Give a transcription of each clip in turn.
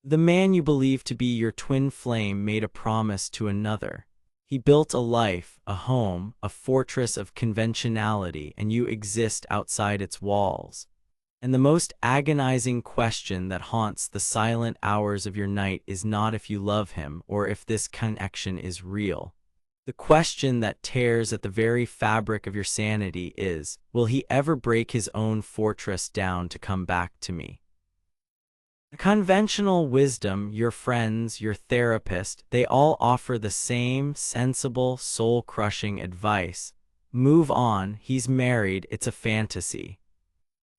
The man you believe to be your twin flame made a promise to another. He built a life, a home, a fortress of conventionality, and you exist outside its walls. And the most agonizing question that haunts the silent hours of your night is not if you love him or if this connection is real. The question that tears at the very fabric of your sanity is, will he ever break his own fortress down to come back to me? Conventional wisdom, your friends, your therapist, they all offer the same sensible, soul-crushing advice. Move on, he's married, it's a fantasy.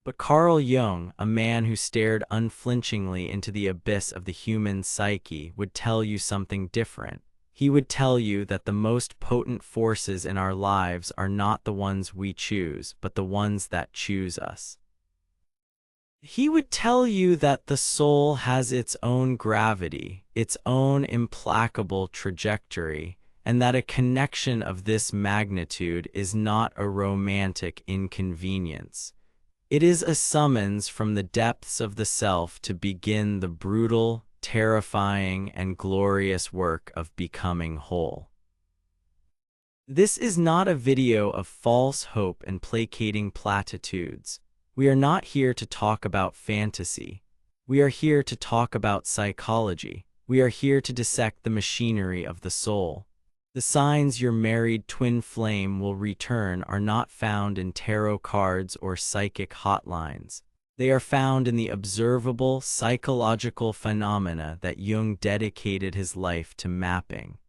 But Carl Jung, a man who stared unflinchingly into the abyss of the human psyche, would tell you something different. He would tell you that the most potent forces in our lives are not the ones we choose, but the ones that choose us. He would tell you that the soul has its own gravity, its own implacable trajectory, and that a connection of this magnitude is not a romantic inconvenience. It is a summons from the depths of the self to begin the brutal, terrifying, and glorious work of becoming whole. This is not a video of false hope and placating platitudes. We are not here to talk about fantasy. We are here to talk about psychology. We are here to dissect the machinery of the soul. The signs your married twin flame will return are not found in tarot cards or psychic hotlines. They are found in the observable psychological phenomena that Jung dedicated his life to mapping.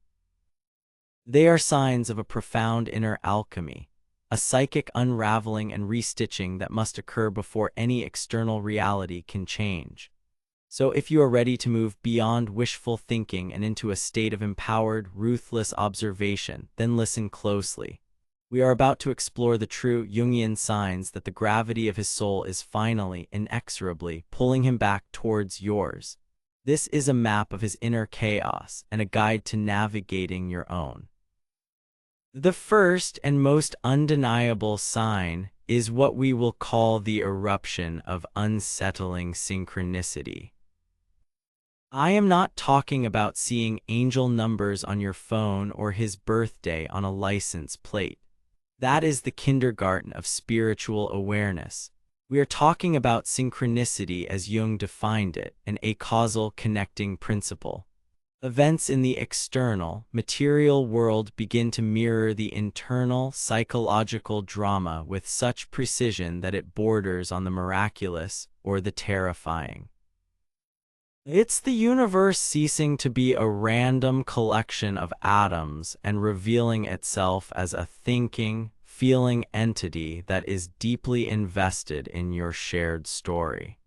They are signs of a profound inner alchemy, a psychic unraveling and restitching that must occur before any external reality can change. So if you are ready to move beyond wishful thinking and into a state of empowered, ruthless observation, then listen closely. We are about to explore the true Jungian signs that the gravity of his soul is finally, inexorably, pulling him back towards yours. This is a map of his inner chaos and a guide to navigating your own. The first and most undeniable sign is what we will call the eruption of unsettling synchronicity. I am not talking about seeing angel numbers on your phone or his birthday on a license plate. That is the kindergarten of spiritual awareness. We are talking about synchronicity as Jung defined it, an acausal connecting principle. Events in the external, material world begin to mirror the internal, psychological drama with such precision that it borders on the miraculous or the terrifying. It's the universe ceasing to be a random collection of atoms and revealing itself as a thinking, feeling entity that is deeply invested in your shared story.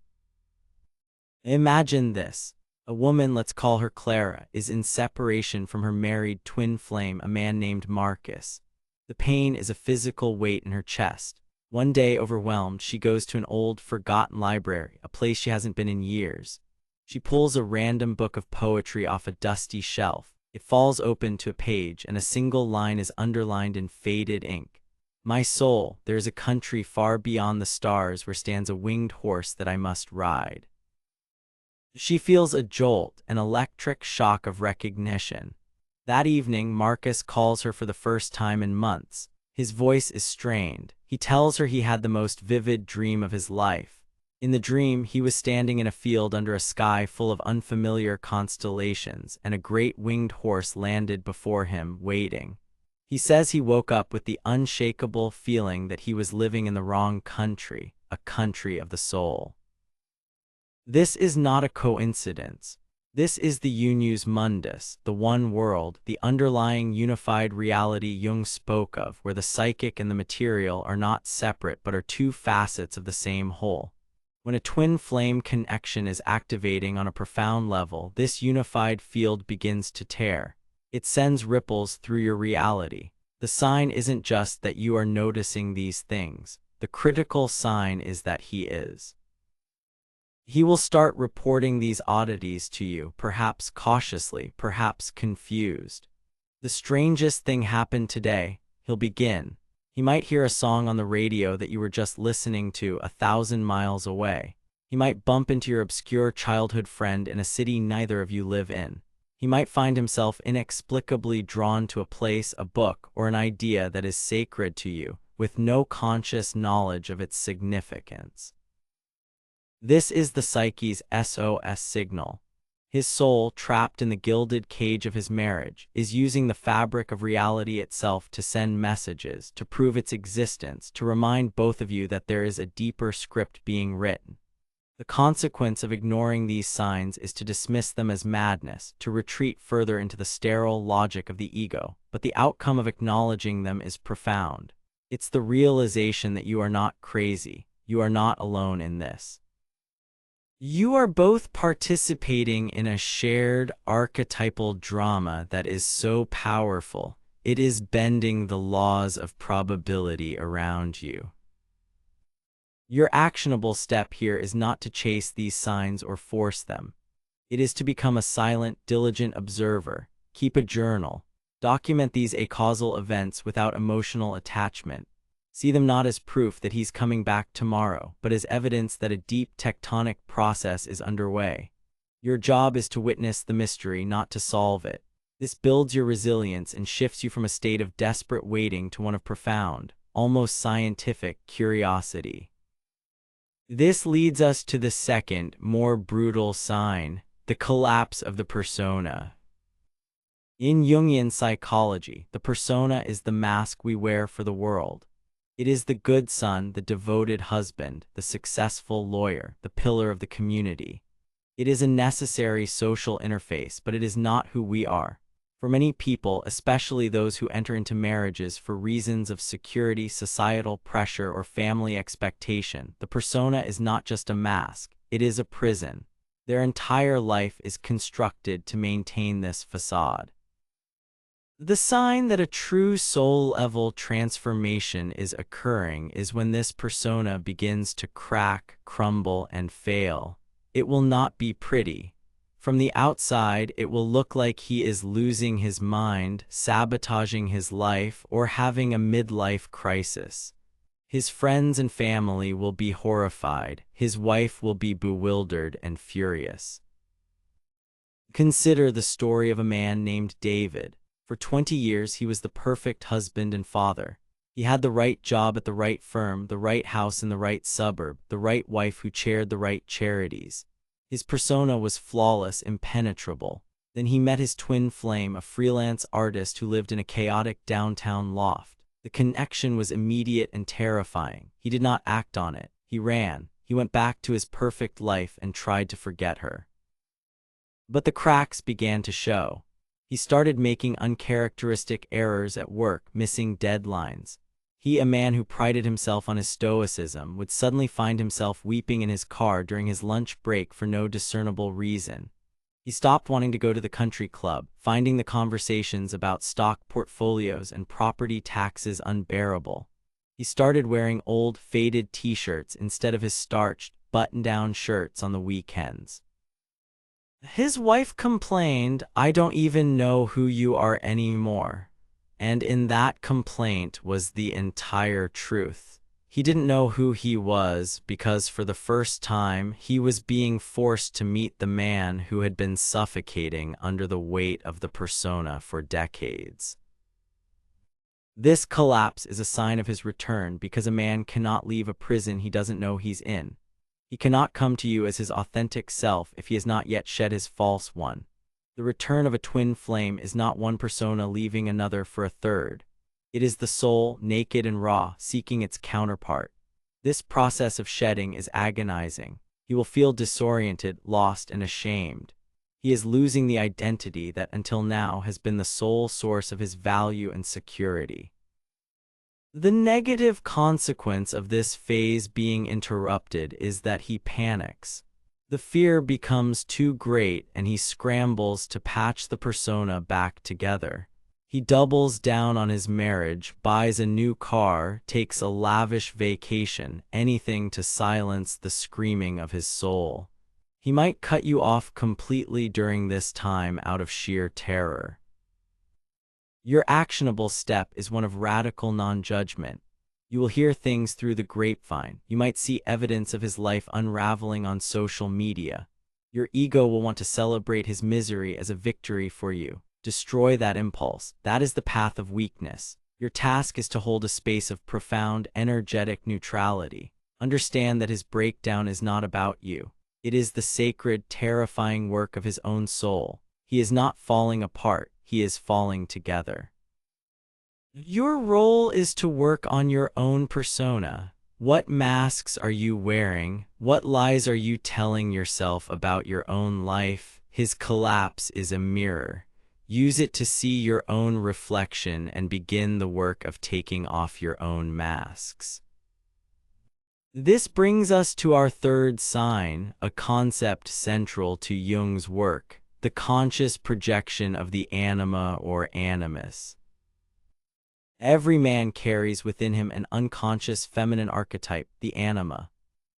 Imagine this. A woman, let's call her Clara, is in separation from her married twin flame, a man named Marcus. The pain is a physical weight in her chest. One day, overwhelmed, she goes to an old, forgotten library, a place she hasn't been in years. She pulls a random book of poetry off a dusty shelf. It falls open to a page, and a single line is underlined in faded ink. My soul, there is a country far beyond the stars where stands a winged horse that I must ride. She feels a jolt, an electric shock of recognition. That evening, Marcus calls her for the first time in months. His voice is strained. He tells her he had the most vivid dream of his life. In the dream, he was standing in a field under a sky full of unfamiliar constellations, and a great winged horse landed before him, waiting. He says he woke up with the unshakable feeling that he was living in the wrong country, a country of the soul. This is not a coincidence. This is the unus mundus, the one world, the underlying unified reality Jung spoke of, where the psychic and the material are not separate but are two facets of the same whole. When a twin flame connection is activating on a profound level, this unified field begins to tear. It sends ripples through your reality. The sign isn't just that you are noticing these things. The critical sign is that he is. He will start reporting these oddities to you, perhaps cautiously, perhaps confused. The strangest thing happened today, he'll begin. He might hear a song on the radio that you were just listening to 1,000 miles away. He might bump into your obscure childhood friend in a city neither of you live in. He might find himself inexplicably drawn to a place, a book, or an idea that is sacred to you, with no conscious knowledge of its significance. This is the psyche's SOS signal. His soul, trapped in the gilded cage of his marriage, is using the fabric of reality itself to send messages, to prove its existence, to remind both of you that there is a deeper script being written. The consequence of ignoring these signs is to dismiss them as madness, to retreat further into the sterile logic of the ego, but the outcome of acknowledging them is profound. It's the realization that you are not crazy, you are not alone in this. You are both participating in a shared archetypal drama that is so powerful, it is bending the laws of probability around you. Your actionable step here is not to chase these signs or force them. It is to become a silent, diligent observer. Keep a journal. Document these acausal events without emotional attachment. See them not as proof that he's coming back tomorrow, but as evidence that a deep tectonic process is underway. Your job is to witness the mystery, not to solve it. This builds your resilience and shifts you from a state of desperate waiting to one of profound, almost scientific curiosity. This leads us to the second, more brutal sign, the collapse of the persona. In Jungian psychology, the persona is the mask we wear for the world. It is the good son, the devoted husband, the successful lawyer, the pillar of the community. It is a necessary social interface, but it is not who we are. For many people, especially those who enter into marriages for reasons of security, societal pressure, or family expectation, the persona is not just a mask, it is a prison. Their entire life is constructed to maintain this facade. The sign that a true soul-level transformation is occurring is when this persona begins to crack, crumble, and fail. It will not be pretty. From the outside, it will look like he is losing his mind, sabotaging his life, or having a midlife crisis. His friends and family will be horrified. His wife will be bewildered and furious. Consider the story of a man named David. For 20 years, he was the perfect husband and father. He had the right job at the right firm, the right house in the right suburb, the right wife who chaired the right charities. His persona was flawless, impenetrable. Then he met his twin flame, a freelance artist who lived in a chaotic downtown loft. The connection was immediate and terrifying. He did not act on it. He ran. He went back to his perfect life and tried to forget her. But the cracks began to show. He started making uncharacteristic errors at work, missing deadlines. He, a man who prided himself on his stoicism, would suddenly find himself weeping in his car during his lunch break for no discernible reason. He stopped wanting to go to the country club, finding the conversations about stock portfolios and property taxes unbearable. He started wearing old, faded t-shirts instead of his starched, button-down shirts on the weekends. His wife complained, "I don't even know who you are anymore." And in that complaint was the entire truth. He didn't know who he was because for the first time he was being forced to meet the man who had been suffocating under the weight of the persona for decades. This collapse is a sign of his return because a man cannot leave a prison he doesn't know he's in. He cannot come to you as his authentic self if he has not yet shed his false one. The return of a twin flame is not one persona leaving another for a third. It is the soul, naked and raw, seeking its counterpart. This process of shedding is agonizing. He will feel disoriented, lost, and ashamed. He is losing the identity that until now has been the sole source of his value and security. The negative consequence of this phase being interrupted is that he panics. The fear becomes too great and he scrambles to patch the persona back together. He doubles down on his marriage, buys a new car, takes a lavish vacation, anything to silence the screaming of his soul. He might cut you off completely during this time out of sheer terror. Your actionable step is one of radical non-judgment. You will hear things through the grapevine. You might see evidence of his life unraveling on social media. Your ego will want to celebrate his misery as a victory for you. Destroy that impulse. That is the path of weakness. Your task is to hold a space of profound, energetic neutrality. Understand that his breakdown is not about you. It is the sacred, terrifying work of his own soul. He is not falling apart. He is falling together. Your role is to work on your own persona. What masks are you wearing? What lies are you telling yourself about your own life? His collapse is a mirror. Use it to see your own reflection and begin the work of taking off your own masks. This brings us to our third sign, a concept central to Jung's work, the conscious projection of the anima or animus. Every man carries within him an unconscious feminine archetype, the anima.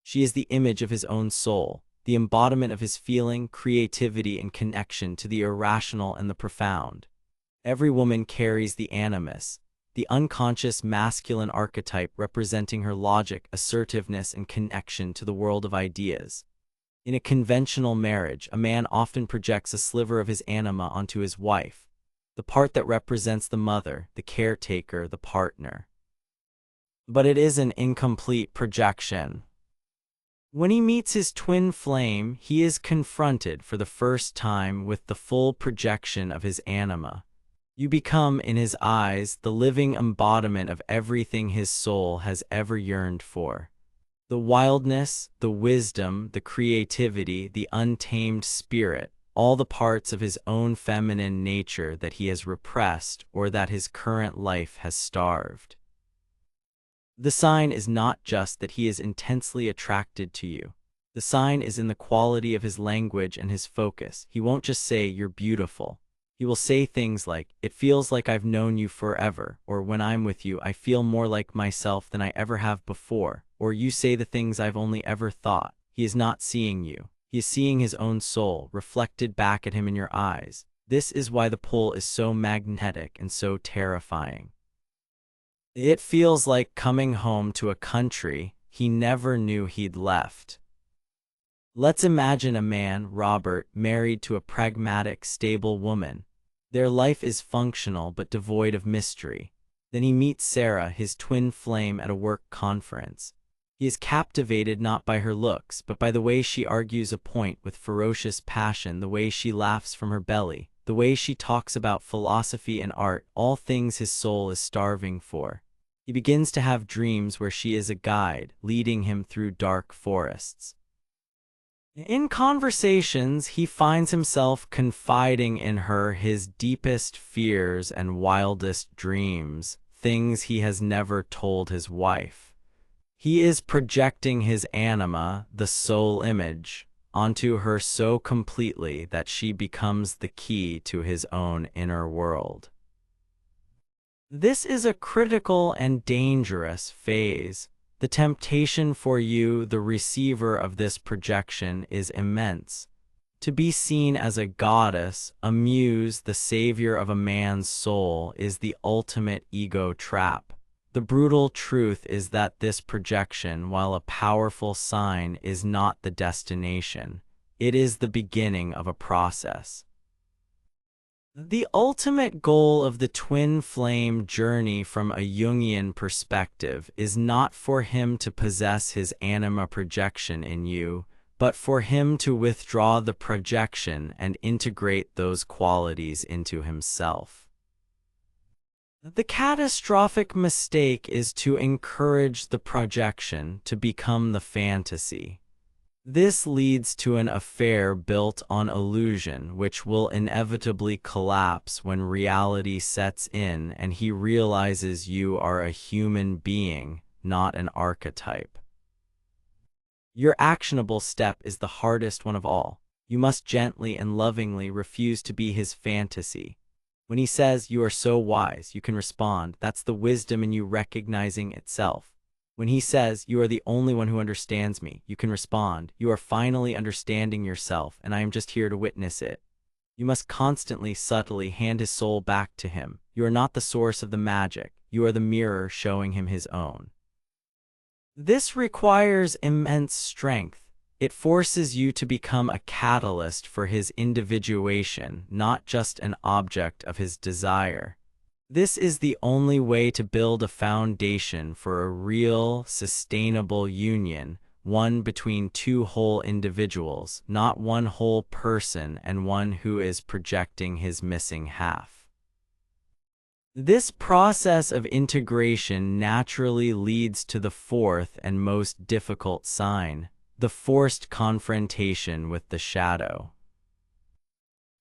She is the image of his own soul, the embodiment of his feeling, creativity, and connection to the irrational and the profound. Every woman carries the animus, the unconscious masculine archetype representing her logic, assertiveness, and connection to the world of ideas. In a conventional marriage, a man often projects a sliver of his anima onto his wife, the part that represents the mother, the caretaker, the partner. But it is an incomplete projection. When he meets his twin flame, he is confronted for the first time with the full projection of his anima. You become, in his eyes, the living embodiment of everything his soul has ever yearned for. The wildness, the wisdom, the creativity, the untamed spirit, all the parts of his own feminine nature that he has repressed or that his current life has starved. The sign is not just that he is intensely attracted to you. The sign is in the quality of his language and his focus. He won't just say, "You're beautiful." He will say things like, "It feels like I've known you forever," or "When I'm with you, I feel more like myself than I ever have before," or "You say the things I've only ever thought." He is not seeing you. He is seeing his own soul reflected back at him in your eyes. This is why the pull is so magnetic and so terrifying. It feels like coming home to a country he never knew he'd left. Let's imagine a man, Robert, married to a pragmatic, stable woman. Their life is functional but devoid of mystery. Then he meets Sarah, his twin flame, at a work conference. He is captivated not by her looks, but by the way she argues a point with ferocious passion, the way she laughs from her belly, the way she talks about philosophy and art, all things his soul is starving for. He begins to have dreams where she is a guide, leading him through dark forests. In conversations, he finds himself confiding in her his deepest fears and wildest dreams, things he has never told his wife. He is projecting his anima, the soul image, onto her so completely that she becomes the key to his own inner world. This is a critical and dangerous phase. The temptation for you, the receiver of this projection, is immense. To be seen as a goddess, a muse, the savior of a man's soul, is the ultimate ego trap. The brutal truth is that this projection, while a powerful sign, is not the destination. It is the beginning of a process. The ultimate goal of the twin flame journey from a Jungian perspective is not for him to possess his anima projection in you, but for him to withdraw the projection and integrate those qualities into himself. The catastrophic mistake is to encourage the projection to become the fantasy. This leads to an affair built on illusion, which will inevitably collapse when reality sets in and he realizes you are a human being, not an archetype. Your actionable step is the hardest one of all. You must gently and lovingly refuse to be his fantasy. When he says, "You are so wise," you can respond, "That's the wisdom in you recognizing itself." When he says, "You are the only one who understands me," you can respond, "You are finally understanding yourself, and I am just here to witness it." You must constantly, subtly hand his soul back to him. You are not the source of the magic. You are the mirror showing him his own. This requires immense strength. It forces you to become a catalyst for his individuation, not just an object of his desire. This is the only way to build a foundation for a real, sustainable union, one between two whole individuals, not one whole person and one who is projecting his missing half. This process of integration naturally leads to the fourth and most difficult sign, the forced confrontation with the shadow.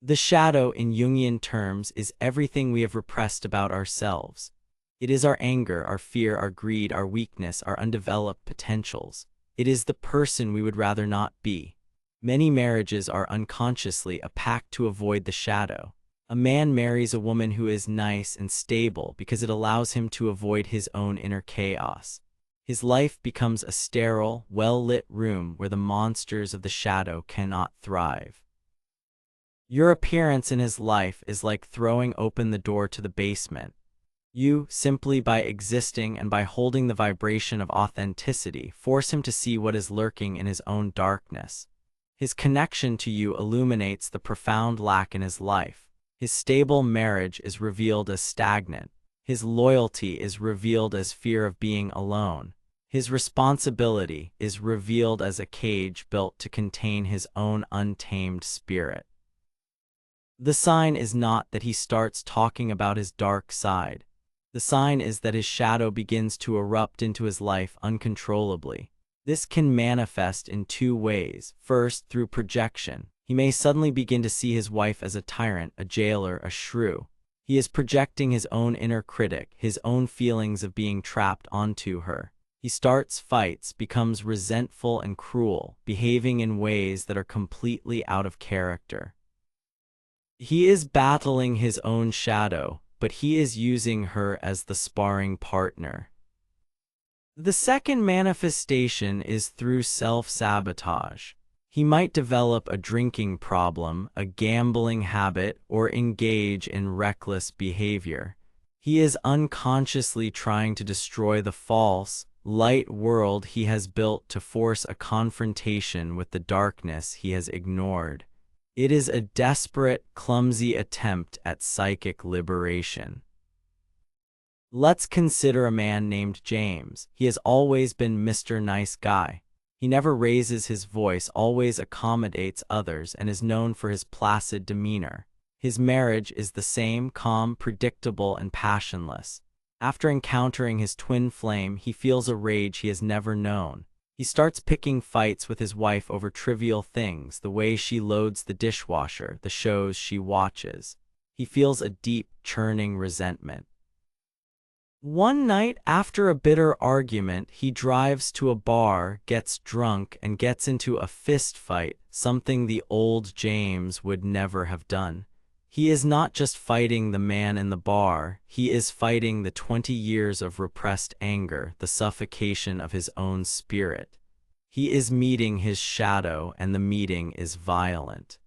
The shadow, in Jungian terms, is everything we have repressed about ourselves. It is our anger, our fear, our greed, our weakness, our undeveloped potentials. It is the person we would rather not be. Many marriages are unconsciously a pact to avoid the shadow. A man marries a woman who is nice and stable because it allows him to avoid his own inner chaos. His life becomes a sterile, well-lit room where the monsters of the shadow cannot thrive. Your appearance in his life is like throwing open the door to the basement. You, simply by existing and by holding the vibration of authenticity, force him to see what is lurking in his own darkness. His connection to you illuminates the profound lack in his life. His stable marriage is revealed as stagnant. His loyalty is revealed as fear of being alone. His responsibility is revealed as a cage built to contain his own untamed spirit. The sign is not that he starts talking about his dark side. The sign is that his shadow begins to erupt into his life uncontrollably. This can manifest in two ways. First, through projection. He may suddenly begin to see his wife as a tyrant, a jailer, a shrew. He is projecting his own inner critic, his own feelings of being trapped onto her. He starts fights, becomes resentful and cruel, behaving in ways that are completely out of character. He is battling his own shadow, but he is using her as the sparring partner. The second manifestation is through self-sabotage. He might develop a drinking problem, a gambling habit, or engage in reckless behavior. He is unconsciously trying to destroy the false, light world he has built to force a confrontation with the darkness he has ignored. It is a desperate, clumsy attempt at psychic liberation. Let's consider a man named James. He has always been Mr. Nice Guy. He never raises his voice, always accommodates others, and is known for his placid demeanor. His marriage is the same, calm, predictable, and passionless. After encountering his twin flame, he feels a rage he has never known. He starts picking fights with his wife over trivial things, the way she loads the dishwasher, the shows she watches. He feels a deep, churning resentment. One night, after a bitter argument, he drives to a bar, gets drunk, and gets into a fist fight, something the old James would never have done. He is not just fighting the man in the bar, he is fighting the 20 years of repressed anger, the suffocation of his own spirit. He is meeting his shadow, and the meeting is violent.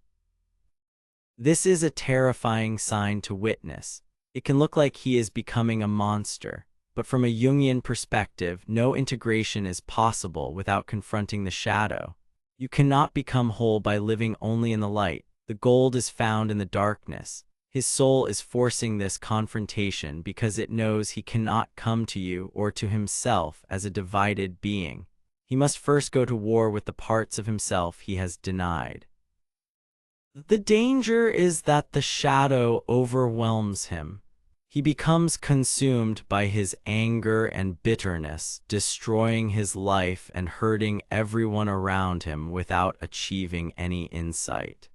This is a terrifying sign to witness. It can look like he is becoming a monster, but from a Jungian perspective, no integration is possible without confronting the shadow. You cannot become whole by living only in the light. The gold is found in the darkness. His soul is forcing this confrontation because it knows he cannot come to you or to himself as a divided being. He must first go to war with the parts of himself he has denied. The danger is that the shadow overwhelms him. He becomes consumed by his anger and bitterness, destroying his life and hurting everyone around him without achieving any insight.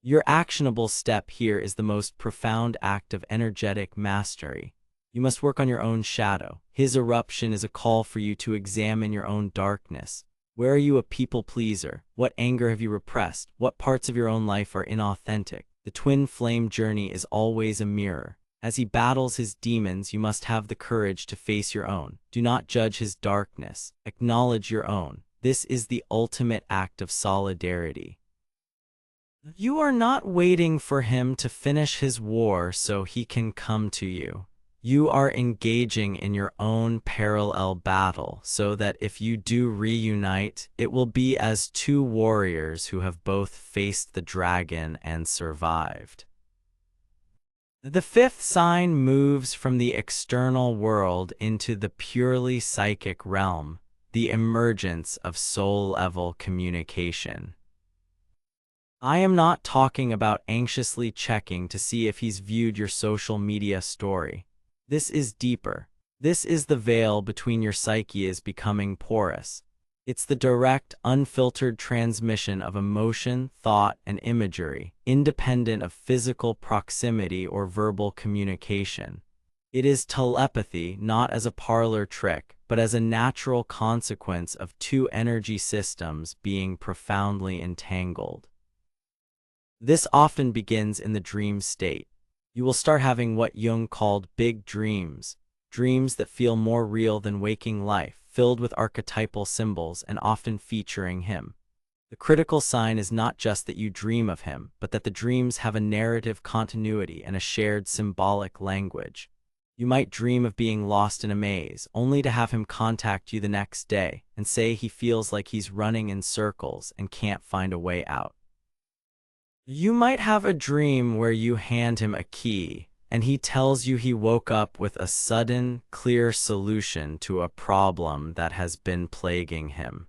Your actionable step here is the most profound act of energetic mastery. You must work on your own shadow. His eruption is a call for you to examine your own darkness. Where are you a people pleaser? What anger have you repressed? What parts of your own life are inauthentic? The twin flame journey is always a mirror. As he battles his demons, you must have the courage to face your own. Do not judge his darkness. Acknowledge your own. This is the ultimate act of solidarity. You are not waiting for him to finish his war so he can come to you. You are engaging in your own parallel battle so that if you do reunite, it will be as two warriors who have both faced the dragon and survived. The fifth sign moves from the external world into the purely psychic realm, the emergence of soul-level communication. I am not talking about anxiously checking to see if he's viewed your social media story. This is deeper. This is the veil between your psyche is becoming porous. It's the direct, unfiltered transmission of emotion, thought, and imagery, independent of physical proximity or verbal communication. It is telepathy not as a parlor trick, but as a natural consequence of two energy systems being profoundly entangled. This often begins in the dream state. You will start having what Jung called big dreams, dreams that feel more real than waking life, filled with archetypal symbols and often featuring him. The critical sign is not just that you dream of him, but that the dreams have a narrative continuity and a shared symbolic language. You might dream of being lost in a maze, only to have him contact you the next day and say he feels like he's running in circles and can't find a way out. You might have a dream where you hand him a key, and he tells you he woke up with a sudden, clear solution to a problem that has been plaguing him.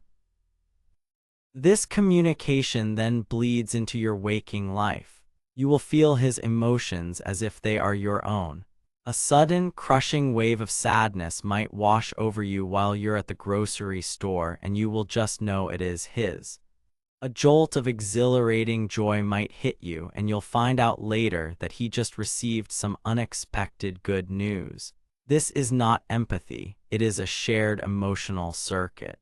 This communication then bleeds into your waking life. You will feel his emotions as if they are your own. A sudden, crushing wave of sadness might wash over you while you're at the grocery store, and you will just know it is his. A jolt of exhilarating joy might hit you, and you'll find out later that he just received some unexpected good news. This is not empathy, it is a shared emotional circuit.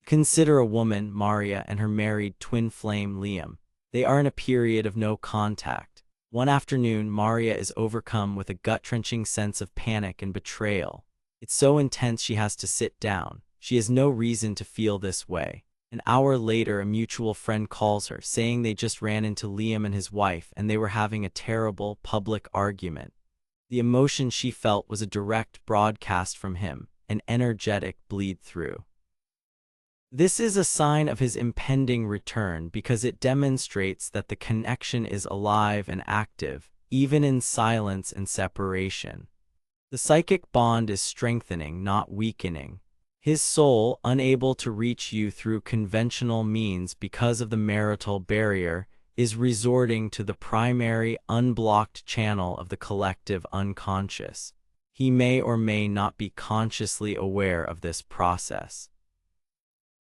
Consider a woman, Maria, and her married twin flame, Liam. They are in a period of no contact. One afternoon, Maria is overcome with a gut-wrenching sense of panic and betrayal. It's so intense she has to sit down. She has no reason to feel this way. An hour later, a mutual friend calls her, saying they just ran into Liam and his wife and they were having a terrible public argument. The emotion she felt was a direct broadcast from him, an energetic bleed-through. This is a sign of his impending return because it demonstrates that the connection is alive and active, even in silence and separation. The psychic bond is strengthening, not weakening. His soul, unable to reach you through conventional means because of the marital barrier, is resorting to the primary, unblocked channel of the collective unconscious. He may or may not be consciously aware of this process.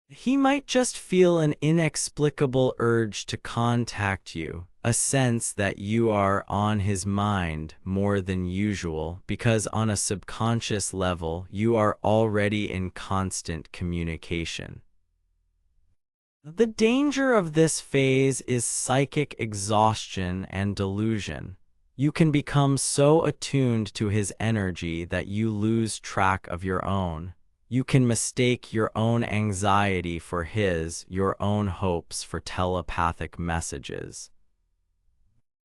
He might just feel an inexplicable urge to contact you, a sense that you are on his mind more than usual because on a subconscious level you are already in constant communication. The danger of this phase is psychic exhaustion and delusion. You can become so attuned to his energy that you lose track of your own. You can mistake your own anxiety for his, your own hopes for telepathic messages.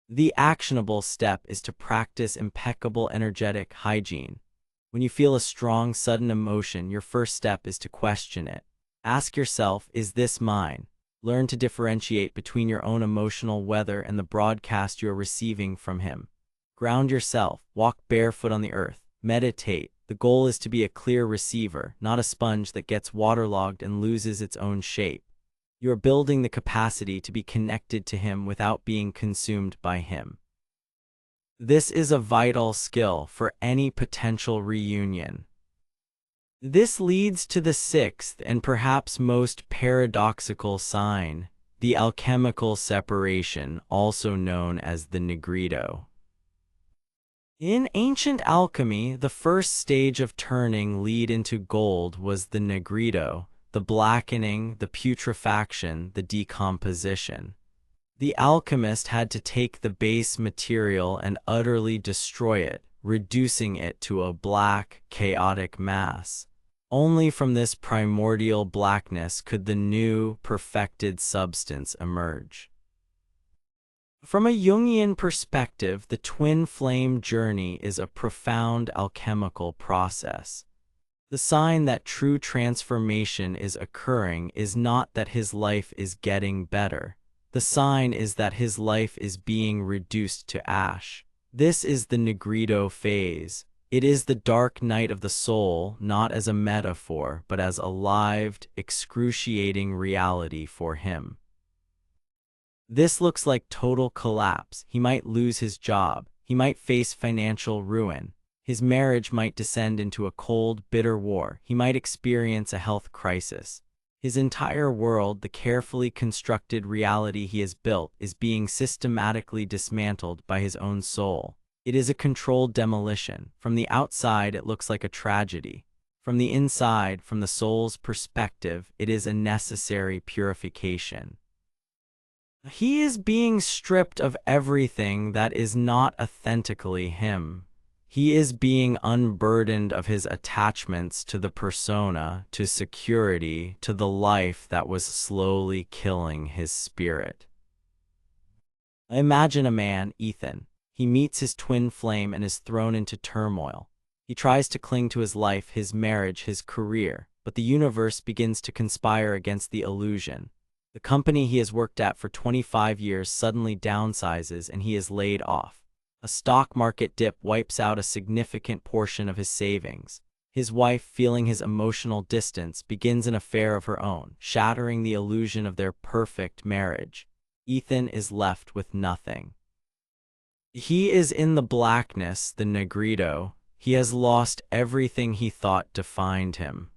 The actionable step is to practice impeccable energetic hygiene. When you feel a strong, sudden emotion, your first step is to question it. Ask yourself, is this mine? Learn to differentiate between your own emotional weather and the broadcast you are receiving from him. Ground yourself, walk barefoot on the earth, meditate. The goal is to be a clear receiver, not a sponge that gets waterlogged and loses its own shape. You are building the capacity to be connected to him without being consumed by him. This is a vital skill for any potential reunion. This leads to the sixth and perhaps most paradoxical sign, the alchemical separation, also known as the negrito. In ancient alchemy, the first stage of turning lead into gold was the negrito, the blackening, the putrefaction, the decomposition. The alchemist had to take the base material and utterly destroy it, reducing it to a black, chaotic mass. Only from this primordial blackness could the new, perfected substance emerge. From a Jungian perspective, the twin flame journey is a profound alchemical process. The sign that true transformation is occurring is not that his life is getting better. The sign is that his life is being reduced to ash. This is the Negrito phase. It is the dark night of the soul, not as a metaphor, but as a lived, excruciating reality for him. This looks like total collapse. He might lose his job. He might face financial ruin. His marriage might descend into a cold, bitter war. He might experience a health crisis. His entire world, the carefully constructed reality he has built, is being systematically dismantled by his own soul. It is a controlled demolition. From the outside, it looks like a tragedy. From the inside, from the soul's perspective, it is a necessary purification. He is being stripped of everything that is not authentically him. He is being unburdened of his attachments to the persona, to security, to the life that was slowly killing his spirit. Imagine a man, Ethan. He meets his twin flame and is thrown into turmoil. He tries to cling to his life, his marriage, his career, but the universe begins to conspire against the illusion. The company he has worked at for 25 years suddenly downsizes and he is laid off. A stock market dip wipes out a significant portion of his savings. His wife, feeling his emotional distance, begins an affair of her own, shattering the illusion of their perfect marriage. Ethan is left with nothing. He is in the blackness, the Negrito. He has lost everything he thought defined him.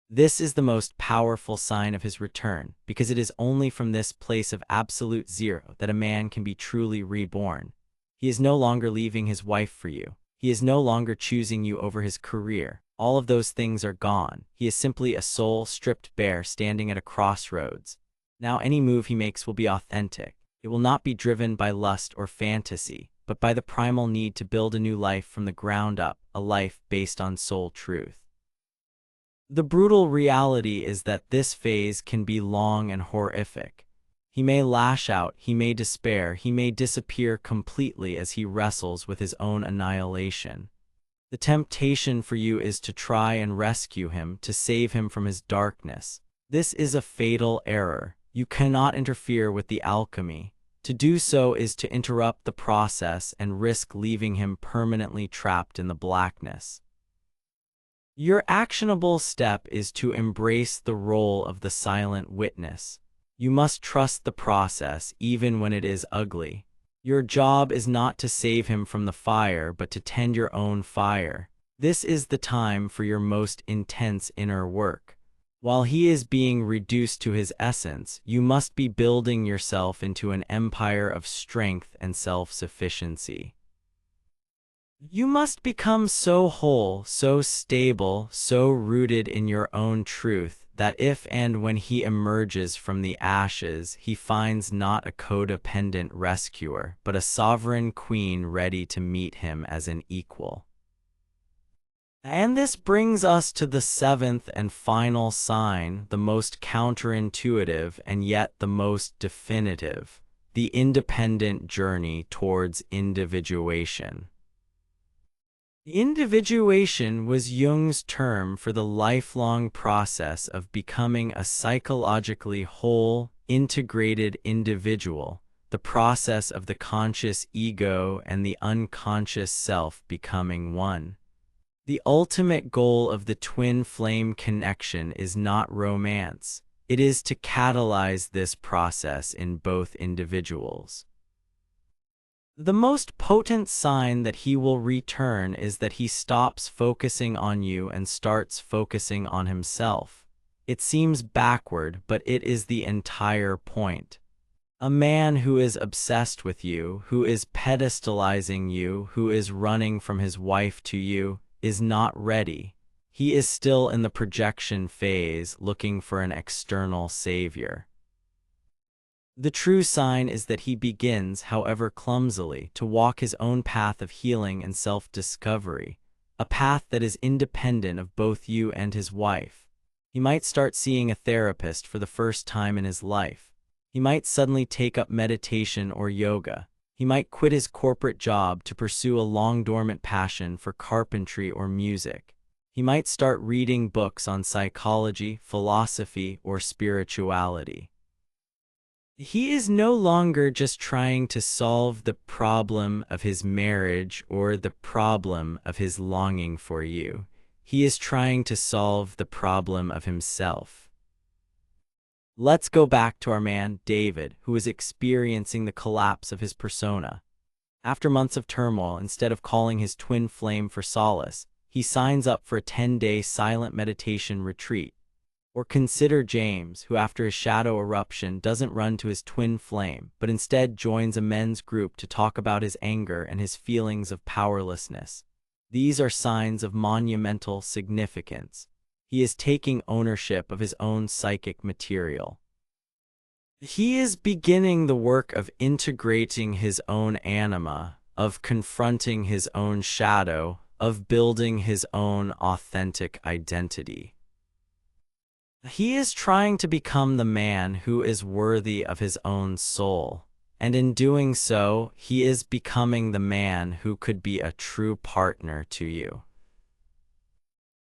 This is the most powerful sign of his return, because it is only from this place of absolute zero that a man can be truly reborn. He is no longer leaving his wife for you. He is no longer choosing you over his career. All of those things are gone. He is simply a soul stripped bare standing at a crossroads. Now any move he makes will be authentic. It will not be driven by lust or fantasy, but by the primal need to build a new life from the ground up, a life based on soul truth. The brutal reality is that this phase can be long and horrific. He may lash out, he may despair, he may disappear completely as he wrestles with his own annihilation. The temptation for you is to try and rescue him, to save him from his darkness. This is a fatal error. You cannot interfere with the alchemy. To do so is to interrupt the process and risk leaving him permanently trapped in the blackness. Your actionable step is to embrace the role of the silent witness. You must trust the process even when it is ugly. Your job is not to save him from the fire, but to tend your own fire. This is the time for your most intense inner work. While he is being reduced to his essence, you must be building yourself into an empire of strength and self-sufficiency. You must become so whole, so stable, so rooted in your own truth, that if and when he emerges from the ashes, he finds not a codependent rescuer, but a sovereign queen ready to meet him as an equal. And this brings us to the seventh and final sign, the most counterintuitive and yet the most definitive, the independent journey towards individuation. Individuation was Jung's term for the lifelong process of becoming a psychologically whole, integrated individual, the process of the conscious ego and the unconscious self becoming one. The ultimate goal of the twin flame connection is not romance. It is to catalyze this process in both individuals. The most potent sign that he will return is that he stops focusing on you and starts focusing on himself. It seems backward, but it is the entire point. A man who is obsessed with you, who is pedestalizing you, who is running from his wife to you, is not ready. He is still in the projection phase, looking for an external savior. The true sign is that he begins, however clumsily, to walk his own path of healing and self-discovery, a path that is independent of both you and his wife. He might start seeing a therapist for the first time in his life. He might suddenly take up meditation or yoga. He might quit his corporate job to pursue a long-dormant passion for carpentry or music. He might start reading books on psychology, philosophy, or spirituality. He is no longer just trying to solve the problem of his marriage or the problem of his longing for you. He is trying to solve the problem of himself. Let's go back to our man, David, who is experiencing the collapse of his persona. After months of turmoil, instead of calling his twin flame for solace, he signs up for a 10-day silent meditation retreat. Or consider James, who after his shadow eruption doesn't run to his twin flame, but instead joins a men's group to talk about his anger and his feelings of powerlessness. These are signs of monumental significance. He is taking ownership of his own psychic material. He is beginning the work of integrating his own anima, of confronting his own shadow, of building his own authentic identity. He is trying to become the man who is worthy of his own soul, and in doing so, he is becoming the man who could be a true partner to you.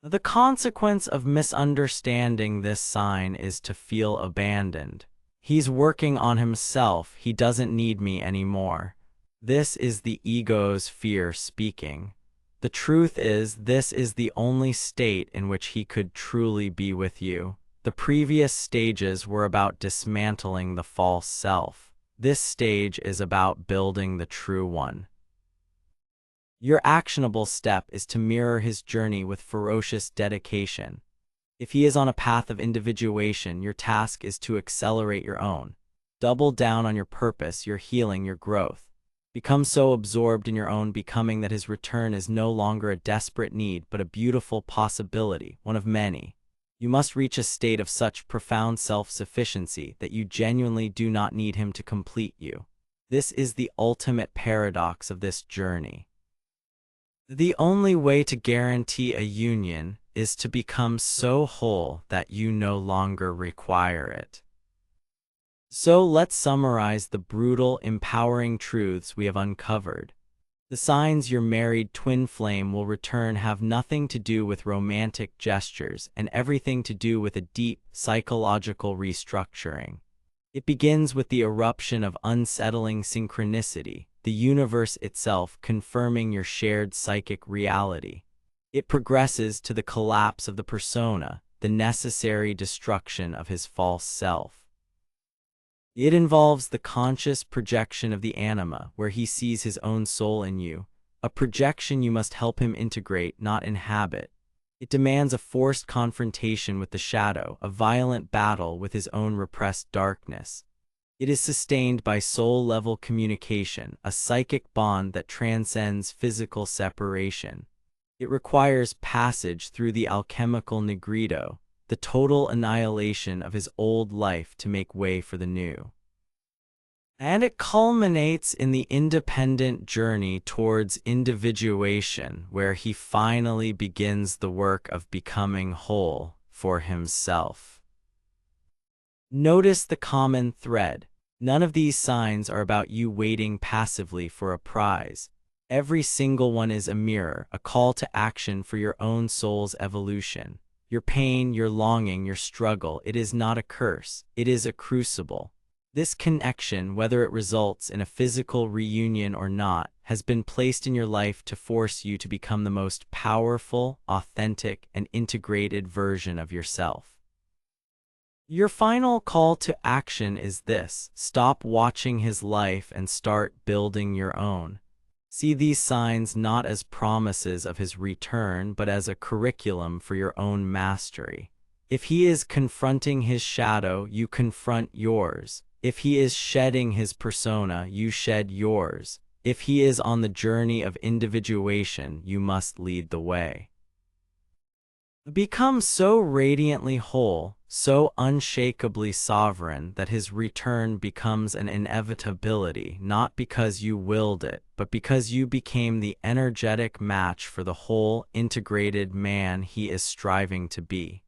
The consequence of misunderstanding this sign is to feel abandoned. He's working on himself, he doesn't need me anymore. This is the ego's fear speaking. The truth is, this is the only state in which he could truly be with you. The previous stages were about dismantling the false self. This stage is about building the true one. Your actionable step is to mirror his journey with ferocious dedication. If he is on a path of individuation, your task is to accelerate your own. Double down on your purpose, your healing, your growth. Become so absorbed in your own becoming that his return is no longer a desperate need but a beautiful possibility, one of many. You must reach a state of such profound self-sufficiency that you genuinely do not need him to complete you. This is the ultimate paradox of this journey. The only way to guarantee a union is to become so whole that you no longer require it. So let's summarize the brutal, empowering truths we have uncovered. The signs your married twin flame will return have nothing to do with romantic gestures and everything to do with a deep, psychological restructuring. It begins with the eruption of unsettling synchronicity, the universe itself confirming your shared psychic reality. It progresses to the collapse of the persona, the necessary destruction of his false self. It involves the conscious projection of the anima, where he sees his own soul in you, a projection you must help him integrate, not inhabit. It demands a forced confrontation with the shadow, a violent battle with his own repressed darkness. It is sustained by soul-level communication, a psychic bond that transcends physical separation. It requires passage through the alchemical negrito, the total annihilation of his old life to make way for the new. And it culminates in the independent journey towards individuation, where he finally begins the work of becoming whole for himself. Notice the common thread. None of these signs are about you waiting passively for a prize. Every single one is a mirror, a call to action for your own soul's evolution. Your pain, your longing, your struggle, it is not a curse, it is a crucible. This connection, whether it results in a physical reunion or not, has been placed in your life to force you to become the most powerful, authentic, and integrated version of yourself. Your final call to action is this: stop watching his life and start building your own. See these signs not as promises of his return, but as a curriculum for your own mastery. If he is confronting his shadow, you confront yours. If he is shedding his persona, you shed yours. If he is on the journey of individuation, you must lead the way. Become so radiantly whole, so unshakably sovereign that his return becomes an inevitability, not because you willed it, but because you became the energetic match for the whole, integrated man he is striving to be.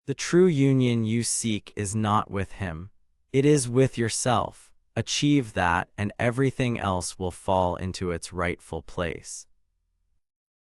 The true union you seek is not with him. It is with yourself. Achieve that, and everything else will fall into its rightful place.